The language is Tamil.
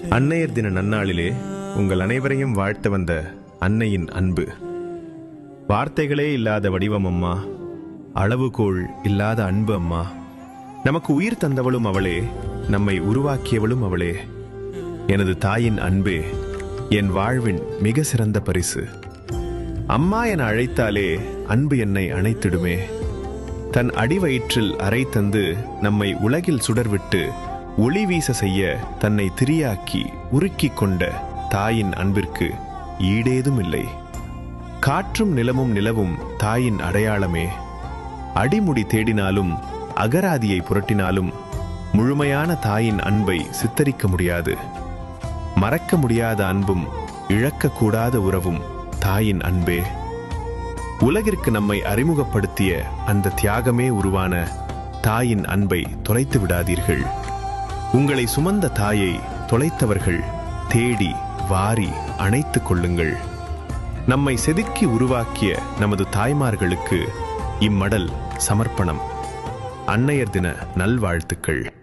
அன்னையர் தின நன்னாளிலே உங்கள் அனைவரையும் வாழ்த்த வந்த அன்னையின் அன்பு. வார்த்தைகளே இல்லாத வடிவம் அம்மா, அளவுகோல் இல்லாத அன்பு அம்மா. நமக்கு உயிர் தந்தவளும் அவளே, நம்மை உருவாக்கியவளும் அவளே. எனது தாயின் அன்பே என் வாழ்வின் மிக சிறந்த பரிசு. அம்மா என அழைத்தாலே அன்பு என்னை அணைத்திடுமே. தன் அடிவயிற்றில் அறை தந்து நம்மை உலகில் சுடர்விட்டு ஒளி வீச செய்ய தன்னை திரியாக்கி உருக்கிக் கொண்ட தாயின் அன்பிற்கு ஈடேதும் இல்லை. காற்றும் நிலமும் நிலவும் தாயின் அடையாளமே. அடிமுடி தேடினாலும் அகராதியை புரட்டினாலும் முழுமையான தாயின் அன்பை சித்தரிக்க முடியாது. மறக்க முடியாத அன்பும் இழக்கக்கூடாத உறவும் தாயின் அன்பே. உலகிற்கு நம்மை அறிமுகப்படுத்திய அந்த தியாகமே உருவான தாயின் அன்பை தொலைத்து விடாதீர்கள். உங்களை சுமந்த தாயை தொலைத்தவர்கள் தேடி வாரி அணைத்துக் கொள்ளுங்கள். நம்மை செதுக்கி உருவாக்கிய நமது தாய்மார்களுக்கு இம்மடல் சமர்ப்பணம். அன்னையர் தின நல்வாழ்த்துக்கள்.